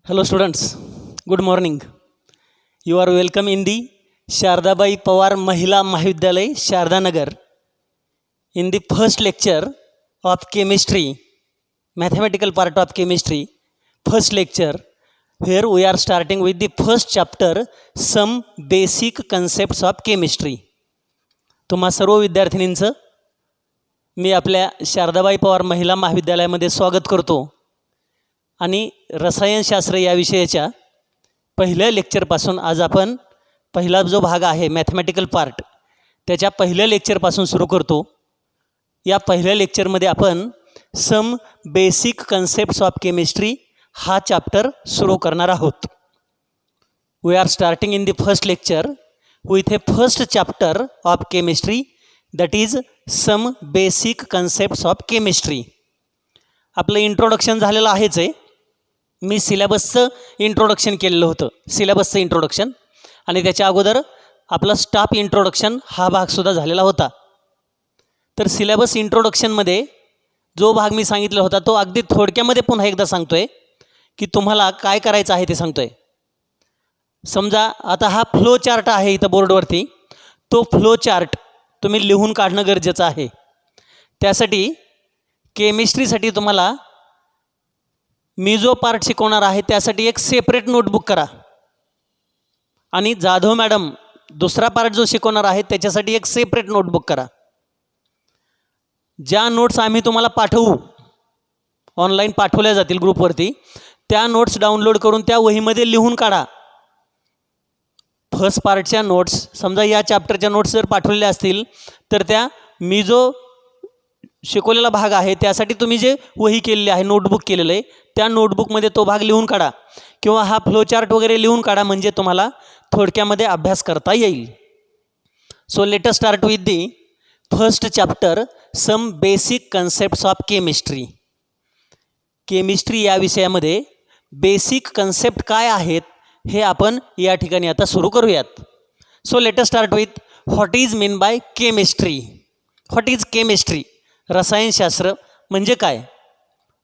Hello students, good morning. You are welcome in the Shardabai Pawar Mahila Mahavidyalay, Shardanagar, in the first lecture of chemistry, mathematical part of chemistry, first lecture, where we are starting with the first chapter, some basic concepts of chemistry. तुम्हा सर्व विद्यार्थिनींचं मी आपल्या शारदाबाई पवार महिला महाविद्यालयामध्ये स्वागत करतो आणि रसायनशास्त्र या विषयाच्या पहिल्या लेक्चरपासून आज आपण पहिला जो भाग आहे मॅथमॅटिकल पार्ट त्याच्या पहिल्या लेक्चरपासून सुरू करतो. या पहिल्या लेक्चरमध्ये आपण some basic concepts of chemistry हा चॅप्टर सुरू करणार आहोत. We are starting in the first lecture with a first chapter of chemistry, that is some basic concepts of chemistry. आपलं इंट्रोडक्शन झालेलं आहेच आहे. मी सिलेबसचं इंट्रोडक्शन केलेलं होतं, सिलेबसचं इंट्रोडक्शन, आणि त्याच्या अगोदर आपला स्टाफ इंट्रोडक्शन हा भागसुद्धा झालेला होता. तर सिलेबस इंट्रोडक्शनमध्ये जो भाग मी सांगितला होता तो अगदी थोडक्यामध्ये पुन्हा एकदा सांगतो आहे की तुम्हाला काय करायचं आहे ते सांगतो आहे. समजा आता हा फ्लो चार्ट आहे इथं बोर्डवरती, तो फ्लो चार्ट तुम्ही लिहून काढणं गरजेचं आहे. त्यासाठी केमिस्ट्रीसाठी तुम्हाला मी जो पार्ट शिकवणार आहे त्यासाठी एक सेपरेट नोटबुक करा, आणि जाधव मॅडम दुसरा पार्ट जो शिकवणार आहे त्याच्यासाठी एक सेपरेट नोटबुक करा. ज्या नोट्स आम्ही तुम्हाला पाठवू, ऑनलाईन पाठवल्या जातील ग्रुपवरती, त्या नोट्स डाउनलोड करून त्या वहीमध्ये लिहून काढा. फर्स्ट पार्टच्या नोट्स, समजा या चॅप्टरच्या नोट्स जर पाठवलेल्या असतील तर त्या मी जो शिकवलेला भाग आहे त्यासाठी तुम्ही जे वही केलेली आहे, नोटबुक केलेलं आहे, त्या नोटबुकमध्ये तो भाग लिहून काढा किंवा हा फ्लो चार्ट वगैरे लिहून काढा, म्हणजे तुम्हाला थोडक्यामध्ये अभ्यास करता येईल. So let us start with the first chapter, some basic concepts of chemistry. Chemistry या विषयामध्ये बेसिक कन्सेप्ट काय आहेत हे आपण या ठिकाणी आता सुरू करूयात. So let us start with what is mean by chemistry. What is chemistry? रसायनशास्त्र म्हणजे काय?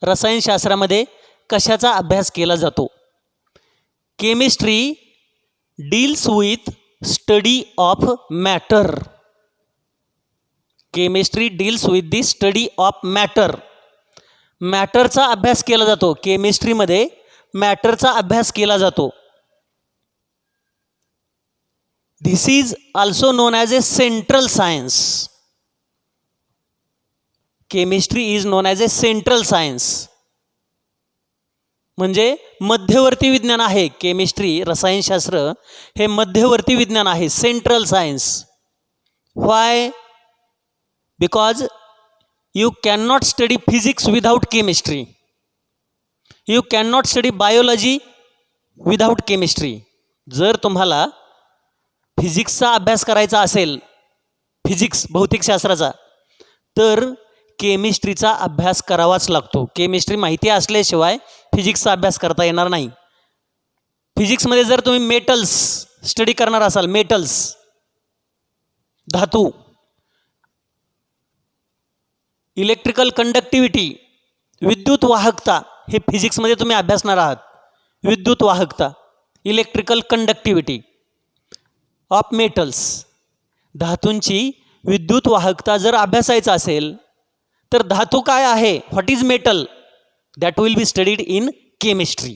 रसायनशास्त्रामध्ये कशाचा अभ्यास केला जातो? Chemistry deals with study of matter. Chemistry deals with the study of matter. मॅटरचा अभ्यास केला जातो. केमिस्ट्रीमध्ये मॅटरचा अभ्यास केला जातो. This is also known as a central science. Chemistry is known as a central science. म्हणजे मध्यवर्ती विज्ञान आहे. केमिस्ट्री, रसायनशास्त्र हे मध्यवर्ती विज्ञान आहे, central science. Why? Because you cannot study physics without chemistry. You cannot study biology without chemistry. जर तुम्हाला फिजिक्सचा अभ्यास करायचा असेल, फिजिक्स भौतिकशास्त्राचा, तर केमिस्ट्रीचा अभ्यास करावाच लागतो. केमिस्ट्री माहिती असल्याशिवाय फिजिक्सचा अभ्यास करता येणार नाही. फिजिक्समध्ये जर तुम्ही मेटल्स स्टडी करणार असाल, मेटल्स धातू, इलेक्ट्रिकल कंडक्टिव्हिटी विद्युत वाहकता, हे फिजिक्समध्ये तुम्ही अभ्यासणार आहात. विद्युत वाहकता, इलेक्ट्रिकल कंडक्टिव्हिटी ऑफ मेटल्स, धातूंची विद्युत वाहकता जर अभ्यासायचा असेल तर धातू काय आहे, what is metal, that will be studied in chemistry.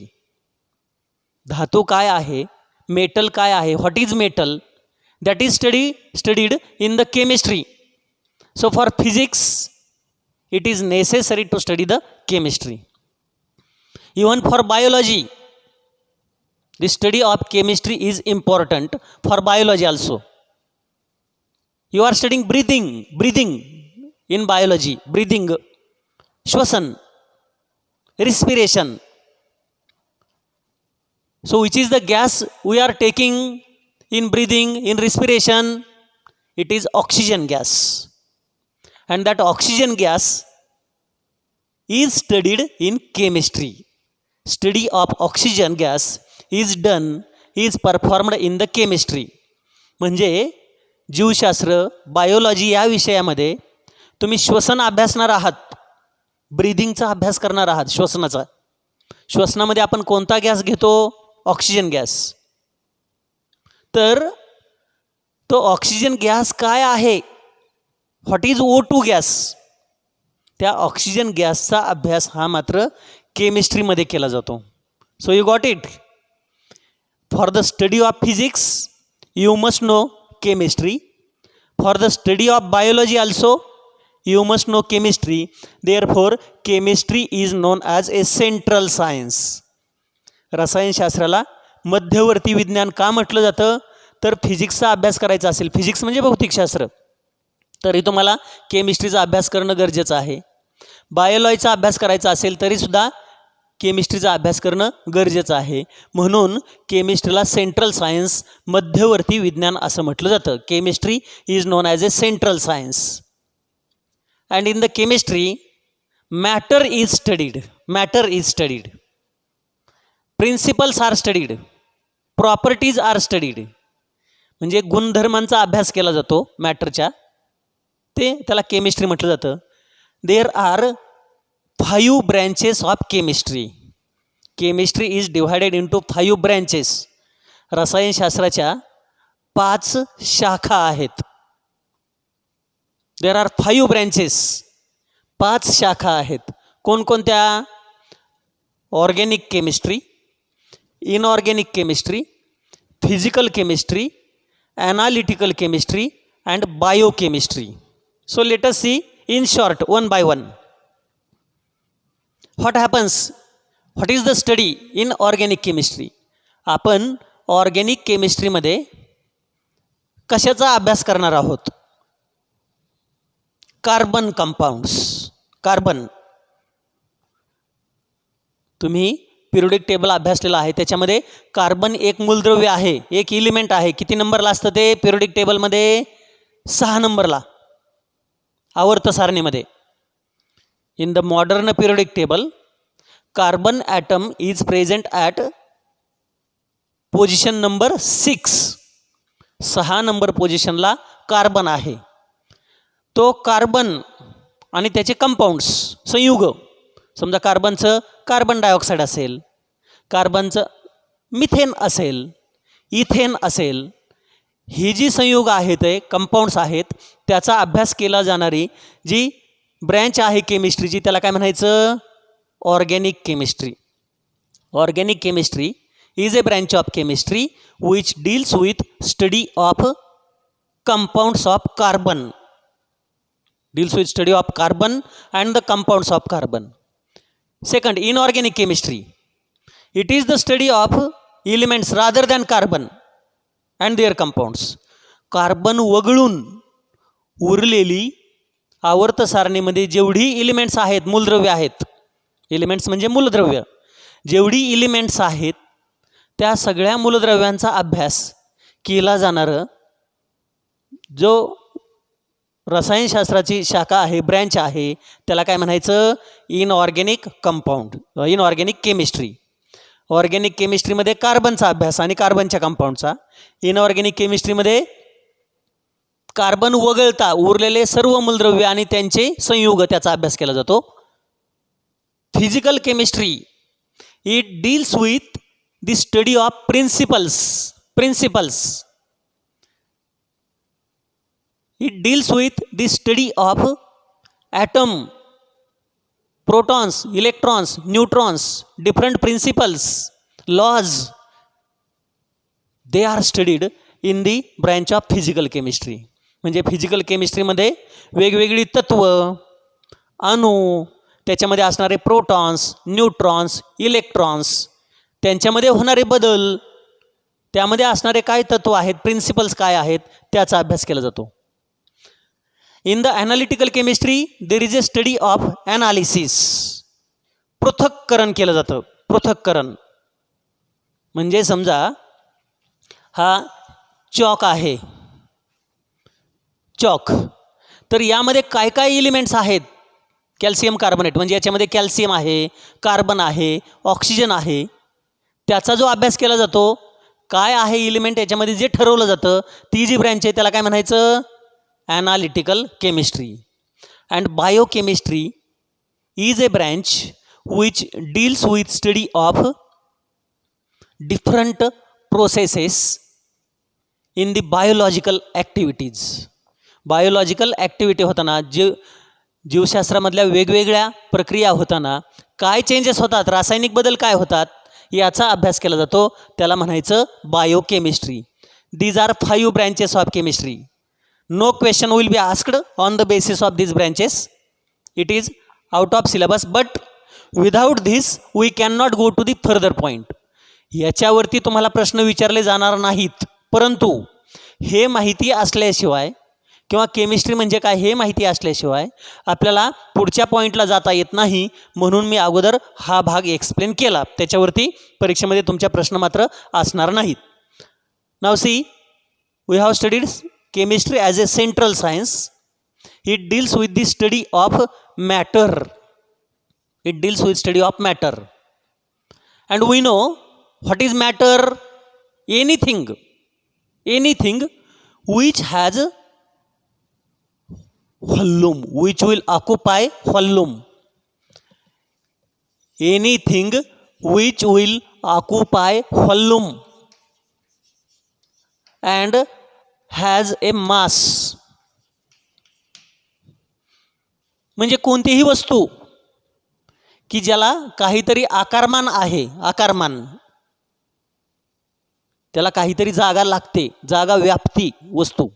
धातू काय आहे, मेटल काय आहे, what is metal, that is studied in the chemistry. So for physics it is necessary to study the chemistry. Even for biology, the study of chemistry is important for biology also. You are studying breathing in biology, breathing, shwasan, respiration. So which is the gas we are taking in breathing, in respiration? It is oxygen gas, and that oxygen gas is studied in chemistry. Study of oxygen gas is performed in the chemistry. म्हणजे जीवशास्त्र, biology या विषयामध्ये तुम्ही श्वसन अभ्यासणार आहात, ब्रीदिंगचा अभ्यास करणार आहात, श्वसनाचा. श्वसनामध्ये आपण कोणता गॅस घेतो? Oxygen gas. तर तो ऑक्सिजन गॅस काय आहे? What is O2 gas? त्या ऑक्सिजन गॅसचा अभ्यास हा मात्र केमिस्ट्रीमध्ये केला जातो. So you got it. For the study of physics you must know chemistry. For the study of biology also you must know chemistry. Therefore chemistry is known as a central science. रसायनशास्त्राला मध्यवर्ती विज्ञान का म्हटलं जातं? तर फिजिक्सचा अभ्यास करायचा असेल, physics म्हणजे भौतिकशास्त्र, तरी तुम्हाला केमिस्ट्रीचा अभ्यास करणं गरजेचं आहे. बायोलॉजीचा अभ्यास करायचा असेल तरीसुद्धा केमिस्ट्रीचा अभ्यास करणं गरजेचं आहे. म्हणून केमिस्ट्रीला सेंट्रल सायन्स, मध्यवर्ती विज्ञान असं म्हटलं जातं. Chemistry is known as a central science. And in the chemistry, matter is studied. Matter is studied. Principles are studied. Properties are studied. म्हणजे गुणधर्मांचा अभ्यास केला जातो मॅटरच्या, त्याला केमिस्ट्री म्हटलं जातं. There are 5 branches of chemistry. Chemistry is divided into 5 branches. रसायनशास्त्राच्या 5 शाखा आहेत. देर आर 5 ब्रँचेस. 5 शाखा आहेत. कोणकोणत्या? Organic chemistry, inorganic chemistry, physical chemistry, analytical chemistry and biochemistry. So let us see in short one by one. What happens? What is the study in organic chemistry? आपण organic केमिस्ट्रीमध्ये कशाचा अभ्यास करणार आहोत? Carbon compounds. Carbon, तुम्ही periodic table अभ्यासलेला आहे, त्याच्यामध्ये कार्बन एक मूलद्रव्य आहे, एक इलिमेंट आहे. किती नंबरला असतं ते पिरियोडिक टेबलमध्ये? 6 नंबरला, आवर्त सारणीमध्ये. In the modern periodic table carbon atom is present at position number 6. 6 number पोझिशनला कार्बन आहे. तो कार्बन आणि त्याचे कंपाऊंड्स, संयुग, समजा कार्बनचं कार्बन डायऑक्साईड असेल, कार्बनचं मिथेन असेल, इथेन असेल, ही जी संयुग आहेत, कंपाऊंड्स आहेत, त्याचा अभ्यास केला जाणारी जी ब्रँच आहे केमिस्ट्रीची, त्याला काय म्हणायचं? Organic chemistry. Organic chemistry is a branch of chemistry which deals with study of compounds of carbon. Deals with study of carbon and the compounds of carbon. Second, inorganic chemistry. It is the study of elements rather than carbon and their compounds. Carbon वगळून उरलेली आवर्त सारणीमध्ये जेवढी elements आहेत, मूलद्रव्य आहेत, elements म्हणजे मूलद्रव्य, जेवढी एलिमेंट्स आहेत त्या सगळ्या मूलद्रव्यांचा अभ्यास केला जाणारं जो रसायनशास्त्राची शाखा आहे, ब्रँच आहे, त्याला काय म्हणायचं? Inorganic compound, inorganic chemistry. Organic केमिस्ट्रीमध्ये कार्बनचा अभ्यास आणि कार्बनच्या कंपाऊंडचा. इनऑर्गॅनिक केमिस्ट्रीमध्ये कार्बन वगळता उरलेले सर्व मूलद्रव्य आणि त्यांचे संयुग, त्याचा अभ्यास केला जातो. Physical chemistry it deals with the study of principles. It deals with the study of atom, protons, electrons, neutrons, different principles, laws. They are studied in the branch of physical chemistry. म्हणजे physical केमिस्ट्रीमध्ये वेगवेगळी तत्व, अणू, त्याच्यामध्ये असणारे protons, neutrons, electrons, त्यांच्यामध्ये होणारे बदल, त्यामध्ये असणारे काय तत्व आहेत, प्रिन्सिपल्स काय आहेत, त्याचा अभ्यास केला जातो. In the analytical chemistry, there is a study of analysis. पृथक्करण केलं जातं. पृथक्करण म्हणजे समजा हा चॉक आहे, चॉक, तर यामध्ये काय काय एलिमेंट्स आहेत? कॅल्शियम कार्बोनेट, म्हणजे याच्यामध्ये कॅल्शियम आहे, कार्बन आहे, ऑक्सिजन आहे, त्याचा जो अभ्यास केला जातो, काय आहे एलिमेंट याच्यामध्ये जे ठरवलं जातं, ती जी ब्रँच आहे त्याला काय म्हणायचं? Analytical chemistry. And biochemistry is a branch which deals with study of different processes in the biological activities. Biological activity होताना जीवशास्त्रामधल्या वेगवेगळ्या प्रक्रिया होताना काय चेंजेस होतात, रासायनिक बदल काय होतात याचा अभ्यास केला जातो, त्याला म्हणायचं biochemistry. These are 5 branches of chemistry. No question will be asked on the basis of these branches. It is out of syllabus, but without this we cannot go to the further point. याच्यावरती तुम्हाला प्रश्न विचारले जाणार नाहीत, परंतु हे माहिती असल्याशिवाय किंवा केमिस्ट्री म्हणजे काय हे माहिती असल्याशिवाय आपल्याला पुढच्या पॉईंटला जाता येत नाही. म्हणून मी अगोदर हा भाग एक्सप्लेन केला, त्याच्यावरती परीक्षेमध्ये तुमच्या प्रश्न मात्र असणार नाहीत. Now see, we have studied chemistry as a central science. It deals with the study of matter. It deals with study of matter. And we know what is matter? Anything which has volume, which will occupy volume. Anything which will occupy volume and has a mass. म्हणजे कोणतीही वस्तू की ज्याला काहीतरी आकारमान आहे, आकारमान, त्याला काहीतरी जागा लागते, जागा व्याप्ती वस्तू,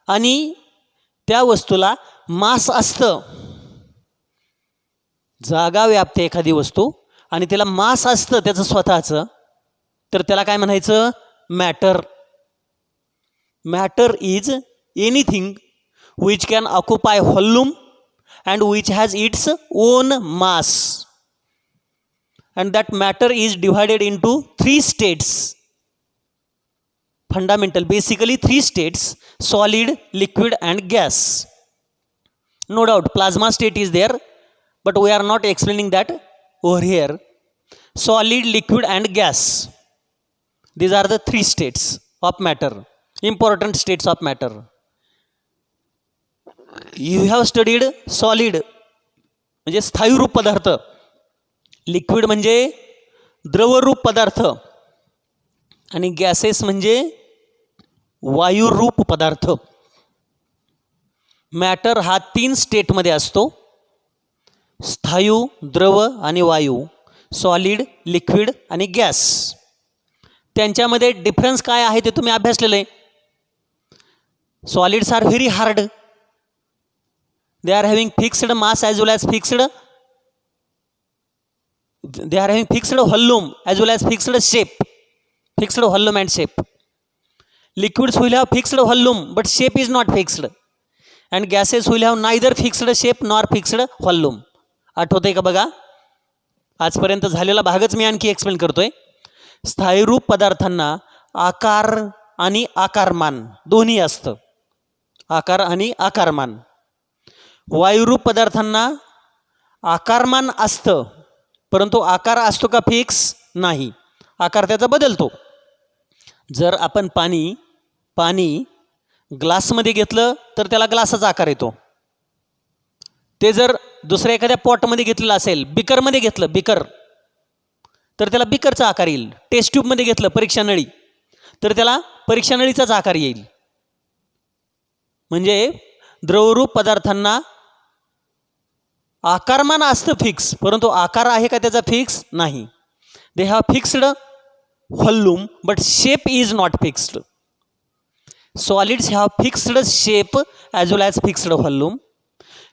आणि त्या वस्तूला मास असतं. जागा व्यापते एखादी वस्तू आणि त्याला मास असतं त्याचं स्वतःचं, तर त्याला काय म्हणायचं? Matter. Matter is anything which can occupy volume and which has its own mass, and that matter is divided into 3 states, fundamental, basically 3 states: solid, liquid and gas. No doubt plasma state is there, but we are not explaining that over here. Solid, liquid and gas, these are the 3 states of matter, important states of matter. You have studied solid म्हणजे स्थायूरूप पदार्थ, liquid म्हणजे द्रवरूप पदार्थ, आणि gases म्हणजे वायुरूप पदार्थ. Matter हा 3 स्टेटमध्ये असतो: स्थायू, द्रव आणि वायू, सॉलिड, लिक्विड आणि गॅस. त्यांच्यामध्ये डिफरन्स काय आहे ते तुम्ही अभ्यासलेलं आहे. Solids are very hard. They are having fixed mass as well as fixed volume as well as fixed shape, fixed volume and shape. Liquids will have fixed volume but shape is not fixed, and gases will have neither fixed shape nor fixed volume. आठवतंय का बघा? आजपर्यंत झालेला भागच मी आणखी explain करतोय. स्थायीरूप पदार्थांना आकार आणि आकारमान दोन्ही असतं, आकार आणि आकारमान. वायुरूप पदार्थांना आकारमान असतं, परंतु आकार असतो का फिक्स? नाही, आकार त्याचा बदलतो. जर आपण पाणी ग्लासमध्ये घेतलं तर त्याला ग्लासाचा आकार येतो. ते जर दुसऱ्या एखाद्या पॉटमध्ये घेतलेलं असेल, बिकरमध्ये घेतलं बिकर, तर त्याला बिकरचा आकार येईल. टेस्ट ट्यूबमध्ये घेतलं परीक्षा नळी, तर त्याला परीक्षा नळीचाच आकार येईल. म्हणजे द्रवरूप पदार्थांना आकारमान असतं फिक्स, परंतु आकार आहे का त्याचा फिक्स? नाही. They have fixed volume but shape is not fixed. Solids have fixed shape as well as fixed volume.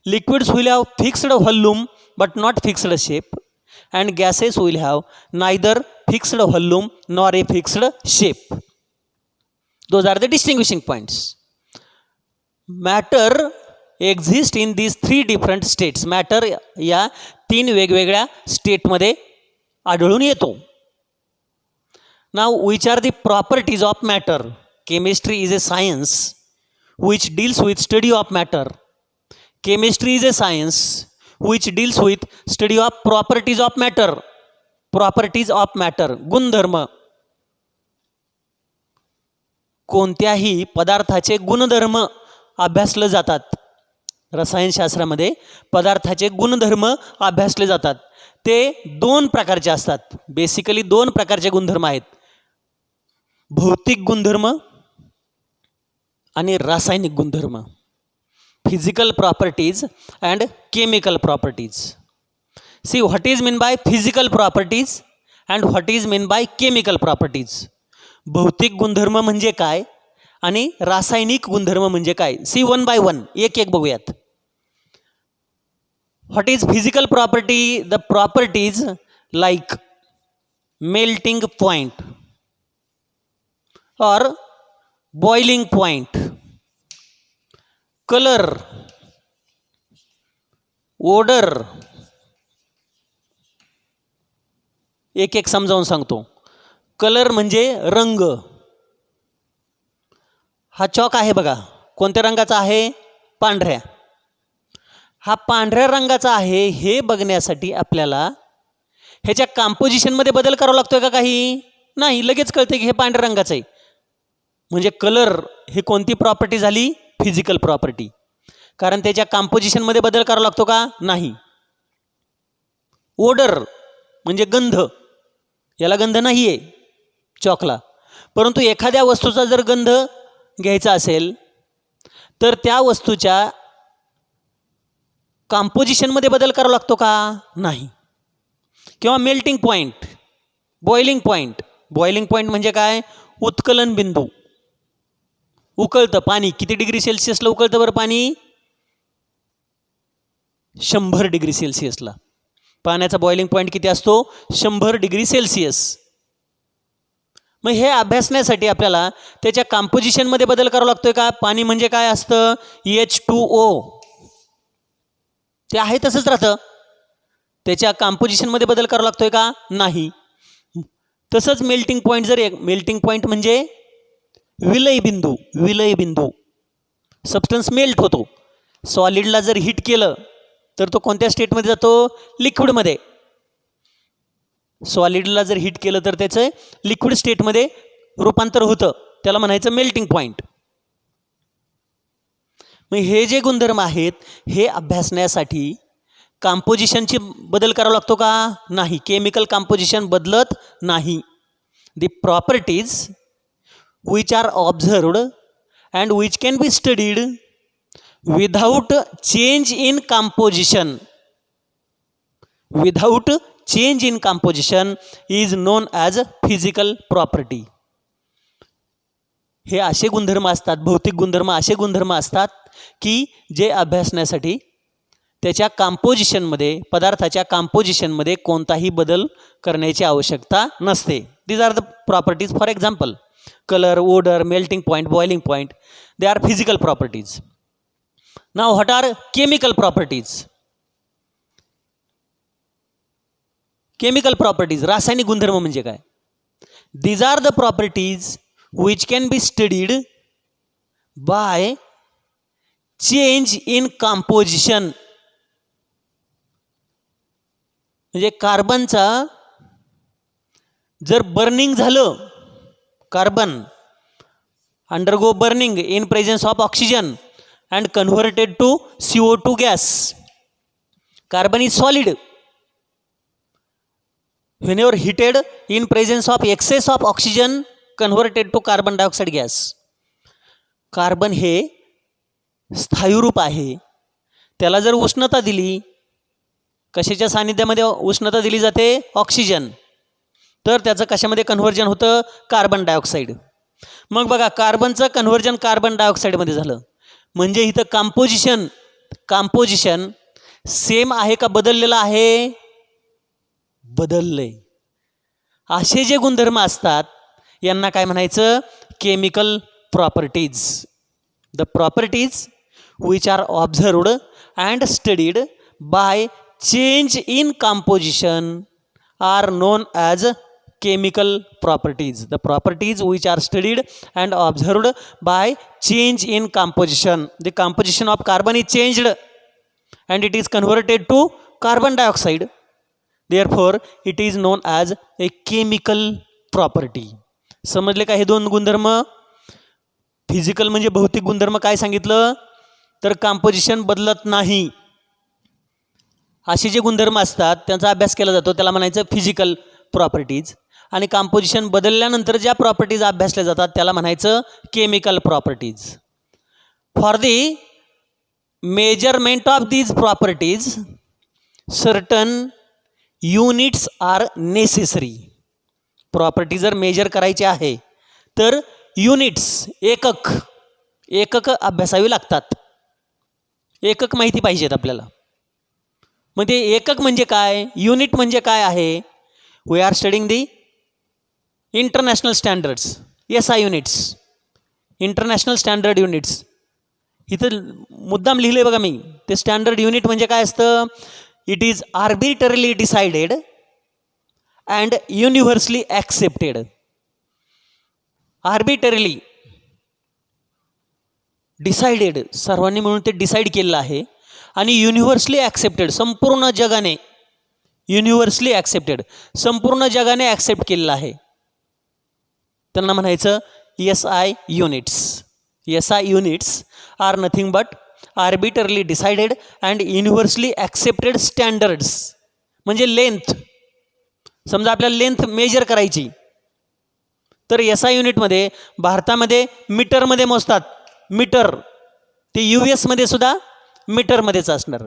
Liquids will have fixed volume but not fixed shape, and gases will have neither fixed volume nor a fixed shape. Those are the distinguishing points. Matter exist in these 3 different states. Matter या 3 वेगवेगळ्या स्टेटमध्ये आढळून येतो. Now which are the properties of matter. Chemistry is a science which deals with study of matter. Chemistry is a science which deals with study of properties of matter. Properties of matter, गुणधर्म. कोणत्याही पदार्थाचे गुणधर्म अभ्यासले जातात. रसायनशास्त्रामध्ये पदार्थाचे गुणधर्म अभ्यासले जातात. ते 2 प्रकारचे असतात. बेसिकली 2 प्रकारचे गुणधर्म आहेत, भौतिक गुणधर्म आणि रासायनिक गुणधर्म. Physical properties and chemical properties. See what is mean by physical properties and what is mean by chemical properties. भौतिक गुणधर्म म्हणजे काय आणि रासायनिक गुणधर्म म्हणजे काय. सी वन बाय वन, एक एक बघूयात. What is physical property? The properties like melting point और बॉइलिंग पॉइंट, कलर, ओडर. एक एक समजावून सांगतो. कलर म्हणजे रंग. हा चॉक आहे बघा, कोणत्या रंगाचा आहे? पांढऱ्या. हा पांढऱ्या रंगाचा आहे हे बघण्यासाठी आपल्याला ह्याच्या कंपोजिशनमध्ये बदल करावा लागतोय का? काही नाही, लगेच कळते की हे पांढऱ्या रंगाचं आहे. म्हणजे कलर हे कोणती प्रॉपर्टी झाली? Physical property. कारण त्याच्या कंपोजिशनमध्ये बदल करावा लागतो का? नाही. ओडर म्हणजे गंध, याला गंध नाही आहे चॉकला, परंतु एखाद्या वस्तूचा जर गंध घ्यायचा असेल तर त्या वस्तूच्या कंपोजिशनमध्ये बदल करावा लागतो का? नाही. किंवा melting point, boiling point. Boiling point म्हणजे काय? उत्कलन बिंदू. उकळतं पाणी किती डिग्री सेल्सिअसला उकळतं बरं पाणी? 100 डिग्री सेल्सिअसला. पाण्याचा बॉइलिंग पॉईंट किती असतो? 100 डिग्री सेल्सिअस. मग हे अभ्यासण्यासाठी आपल्याला त्याच्या कंपोजिशनमध्ये बदल करावा लागतोय का? पाणी म्हणजे काय असतं? H2O. ते आहे तसंच राहतं. त्याच्या कंपोजिशनमध्ये बदल करावा लागतोय का? नाही. तसंच मेल्टिंग पॉईंट जर मेल्टिंग पॉईंट म्हणजे विलय बिंदू. विलय बिंदू. सबस्टन्स मेल्ट होतो. सॉलिडला जर हीट केलं तर तो कोणत्या स्टेटमध्ये जातो? लिक्विडमध्ये. सॉलिडला जर हीट केलं तर त्याचं लिक्विड स्टेटमध्ये रूपांतर होतं, त्याला म्हणायचं मेल्टिंग पॉईंट. मग हे जे गुणधर्म आहेत हे अभ्यासण्यासाठी कंपोजिशनची बदल करावा लागतो का? नाही. केमिकल कंपोजिशन बदलत नाही. The properties which are observed and which can be studied without change in composition, without change in composition is known as physical property. हे असे गुणधर्म असतात, भौतिक गुणधर्म असे गुणधर्म असतात की जे अभ्यासण्यासाठी त्याच्या कंपोजिशनमध्ये, पदार्थाच्या कंपोजिशनमध्ये कोणताही बदल करण्याची आवश्यकता नसते. These are the properties. For example, color, odor, melting point, boiling point, they are physical properties. Now what are chemical properties? Chemical properties, रासायनिक गुणधर्म म्हणजे काय? These are the properties which can be studied by change in composition. म्हणजे कार्बनचा जर burning झालं, carbon undergo burning in presence of oxygen and converted to CO2 gas. Carbon is solid. Whenever heated in presence of excess of oxygen converted to carbon dioxide gas. Carbon हे स्थायू रूप आहे. त्याला जर उष्णता दिली, कशाच्या सानिध्यामध्ये उष्णता दिली जाते? ऑक्सिजन. तर त्याचं कशामध्ये कन्व्हर्जन होतं? Carbon dioxide. मग बघा, कार्बनचं कन्व्हर्जन कार्बन डायऑक्साईडमध्ये झालं. म्हणजे इथं कंपोजिशन सेम आहे का बदललेलं आहे? बदललंय. असे जे गुणधर्म असतात यांना काय म्हणायचं? Chemical properties. The properties which are observed and studied by change in composition are known as chemical properties. The properties which are studied and observed by change in composition. The composition of carbon is changed and it is converted to carbon dioxide. Therefore it is known as a chemical property. समजले का हे दोन गुणधर्म? Physical म्हणजे भौतिक गुणधर्म काय सांगितलं? तर कंपोजिशन बदलत नाही. असे जे गुणधर्म असतात त्यांचा अभ्यास केला जातो, त्याला म्हणायचं फिजिकल प्रॉपर्टीज. आणि कंपोजिशन बदलल्यानंतर ज्या प्रॉपर्टीज अभ्यासल्या जातात त्याला म्हणायचं chemical properties. For the measurement of these properties certain units are necessary. Property जर मेजर करायची आहे तर युनिट्स एकक अभ्यासावी लागतात. एकक माहिती पाहिजेत आपल्याला. मग ते एकक म्हणजे काय, युनिट म्हणजे काय आहे. We are studying the international standards, SI units, international standard units. इथं मुद्दाम लिहिले बघा मी. ते स्टँडर्ड युनिट म्हणजे काय असतं. It is arbitrarily decided and universally accepted. Arbitrarily decided, सर्वांनी मिळून ते डिसाईड केलेलं आहे. आणि युनिव्हर्सली ॲक्सेप्टेड, संपूर्ण जगाने, युनिव्हर्सली ॲक्सेप्टेड, संपूर्ण जगाने ॲक्सेप्ट केलेलं आहे. त्यांना म्हणायचं SI units. SI units are nothing but arbitrarily decided and universally accepted standards. म्हणजे लेंथ, समजा आपल्याला लेंथ मेजर करायची तर SI युनिटमध्ये भारतामध्ये मीटरमध्ये मोजतात. मीटर ते US मध्ये सुद्धा मीटरमध्येच असणार.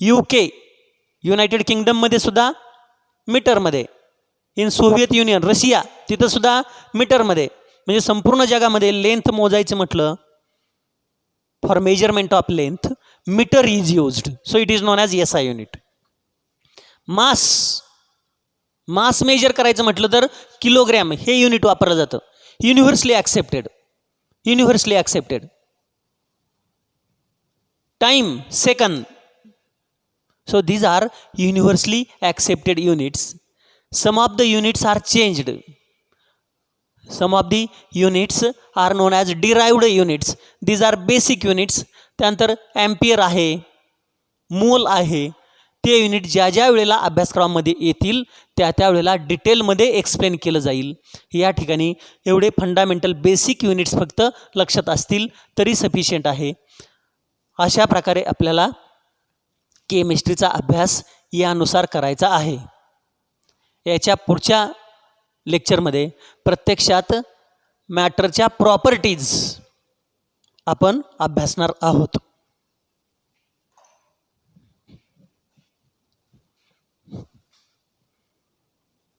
UK युनायटेड किंगडममध्ये सुद्धा मीटरमध्ये. इन सोव्हिएत युनियन रशिया तिथं सुद्धा मीटरमध्ये. म्हणजे संपूर्ण जगामध्ये लेंथ मोजायचं म्हटलं, for measurement of length metre is used. So it is known as SI unit. Mass measure करायचं म्हटलं तर किलोग्रॅम हे युनिट वापरलं जातं. Universally accepted. Time second. So these are universally accepted units. Some of the units are changed. Some of the units are known as derived units. These are basic units. त्यानंतर ampere आहे, मोल आहे. ते unit ज्या ज्या वेळेला अभ्यासक्रमामध्ये येतील त्या वेळेला डिटेलमध्ये एक्सप्लेन केलं जाईल. या ठिकाणी एवढे फंडामेंटल बेसिक युनिट्स फक्त लक्षात असतील तरी सफिशियंट आहे. अशा प्रकारे आपल्याला केमिस्ट्रीचा अभ्यास यानुसार करायचा आहे. याच्या पुढच्या लेक्चरमध्ये प्रत्यक्षात मॅटरच्या प्रॉपर्टीज आपण अभ्यासणार आहोत.